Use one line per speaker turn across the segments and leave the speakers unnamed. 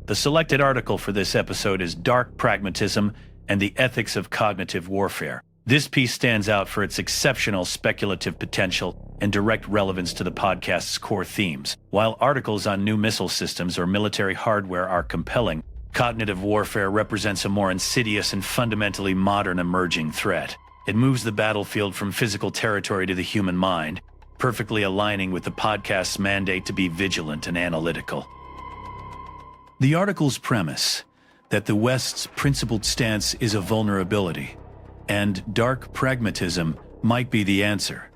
The selected article for this episode is Dark Pragmatism and the Ethics of Cognitive Warfare. This piece stands out for its exceptional speculative potential and direct relevance to the podcast's core themes. While articles on new missile systems or military hardware are compelling, cognitive warfare represents a more insidious and fundamentally modern emerging threat. It moves the battlefield from physical territory to the human mind, perfectly aligning with the podcast's mandate to be vigilant and analytical. The article's premise, that the West's principled stance is a vulnerability, and dark pragmatism might be the answer,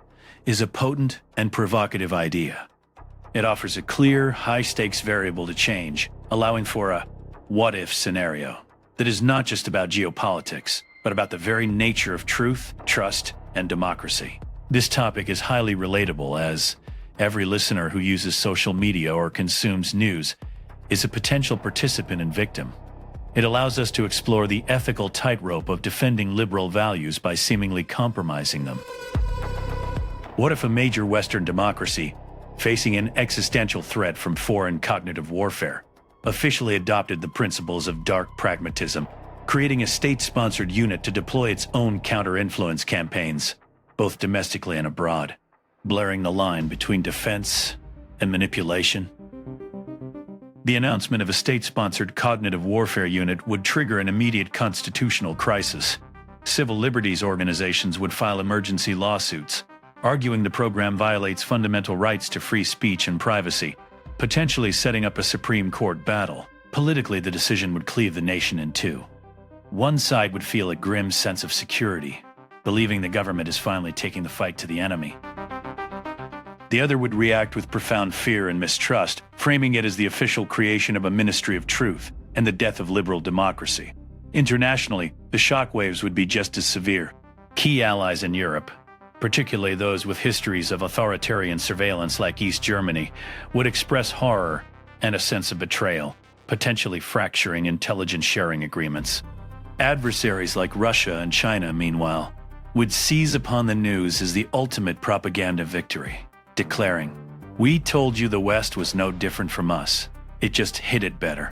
is a potent and provocative idea. It offers a clear, high-stakes variable to change, allowing for a what-if scenario that is not just about geopolitics, but about the very nature of truth, trust, and democracy. This topic is highly relatable, as every listener who uses social media or consumes news is a potential participant and victim. It allows us to explore the ethical tightrope of defending liberal values by seemingly compromising them. What if a major Western democracy, facing an existential threat from foreign cognitive warfare, officially adopted the principles of dark pragmatism, creating a state-sponsored unit to deploy its own counter-influence campaigns, both domestically and abroad, blurring the line between defense and manipulation? The announcement of a state-sponsored cognitive warfare unit would trigger an immediate constitutional crisis. Civil liberties organizations would file emergency lawsuits, arguing the program violates fundamental rights to free speech and privacy, potentially setting up a Supreme Court battle. Politically, the decision would cleave the nation in two. One side would feel a grim sense of security, believing the government is finally taking the fight to the enemy. The other would react with profound fear and mistrust, framing it as the official creation of a ministry of truth and the death of liberal democracy. Internationally, the shockwaves would be just as severe. Key allies in Europe, particularly those with histories of authoritarian surveillance like East Germany, would express horror and a sense of betrayal, potentially fracturing intelligence sharing agreements. Adversaries like Russia and China, meanwhile, would seize upon the news as the ultimate propaganda victory, declaring, "We told you the West was no different from us. It just hid it better."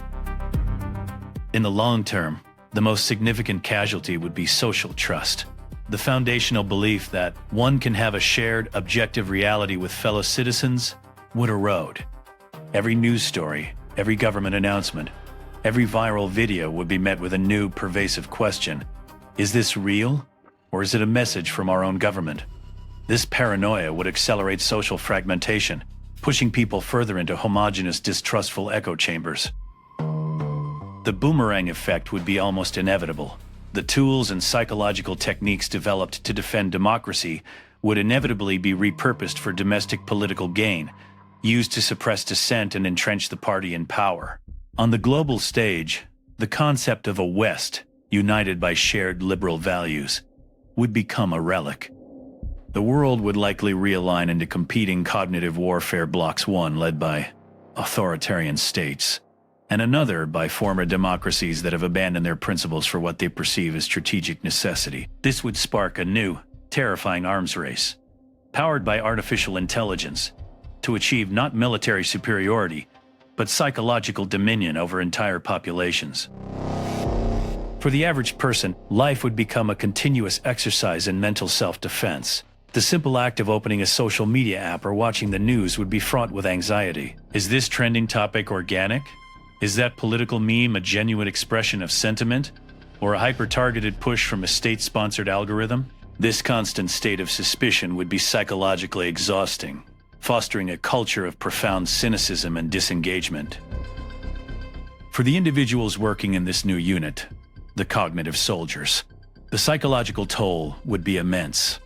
In the long term, the most significant casualty would be social trust. The foundational belief that one can have a shared, objective reality with fellow citizens would erode. Every news story, every government announcement, every viral video would be met with a new, pervasive question: is this real, or is it a message from our own government? This paranoia would accelerate social fragmentation, pushing people further into homogeneous, distrustful echo chambers. The boomerang effect would be almost inevitable. The tools and psychological techniques developed to defend democracy would inevitably be repurposed for domestic political gain, used to suppress dissent and entrench the party in power. On the global stage, the concept of a West united by shared liberal values would become a relic. The world would likely realign into competing cognitive warfare blocks, one led by authoritarian states, and another by former democracies that have abandoned their principles for what they perceive as strategic necessity. This would spark a new, terrifying arms race, powered by artificial intelligence, to achieve not military superiority, but psychological dominion over entire populations. For the average person, life would become a continuous exercise in mental self-defense. The simple act of opening a social media app or watching the news would be fraught with anxiety. Is this trending topic organic? Is that political meme a genuine expression of sentiment, or a hyper-targeted push from a state-sponsored algorithm? This constant state of suspicion would be psychologically exhausting, fostering a culture of profound cynicism and disengagement. For the individuals working in this new unit, the cognitive soldiers, the psychological toll would be immense.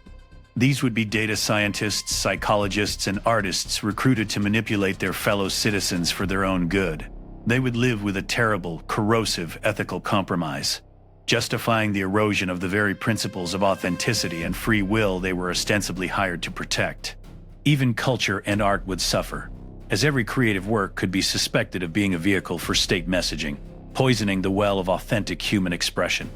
These would be data scientists, psychologists, and artists recruited to manipulate their fellow citizens for their own good. They would live with a terrible, corrosive ethical compromise, justifying the erosion of the very principles of authenticity and free will they were ostensibly hired to protect. Even culture and art would suffer, as every creative work could be suspected of being a vehicle for state messaging, poisoning the well of authentic human expression.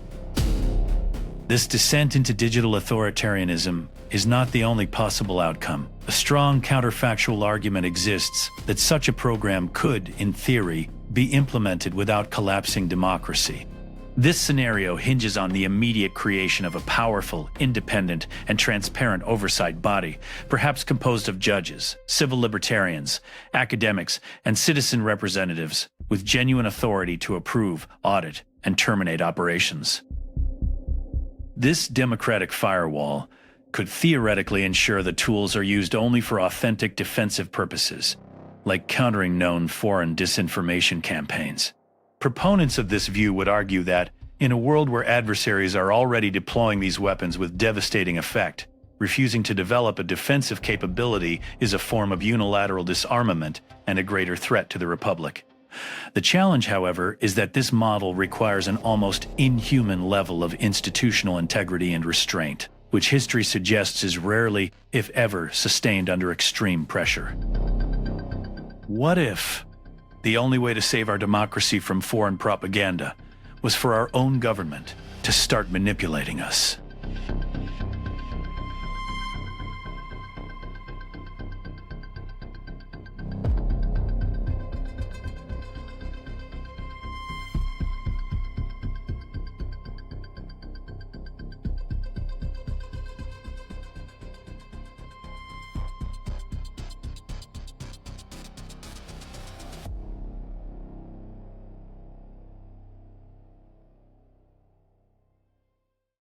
This descent into digital authoritarianism is not the only possible outcome. A strong counterfactual argument exists that such a program could, in theory, be implemented without collapsing democracy. This scenario hinges on the immediate creation of a powerful, independent, and transparent oversight body, perhaps composed of judges, civil libertarians, academics, and citizen representatives, with genuine authority to approve, audit, and terminate operations. This democratic firewall could theoretically ensure the tools are used only for authentic defensive purposes, like countering known foreign disinformation campaigns. Proponents of this view would argue that, in a world where adversaries are already deploying these weapons with devastating effect, refusing to develop a defensive capability is a form of unilateral disarmament and a greater threat to the Republic. The challenge, however, is that this model requires an almost inhuman level of institutional integrity and restraint, which history suggests is rarely, if ever, sustained under extreme pressure. What if the only way to save our democracy from foreign propaganda was for our own government to start manipulating us?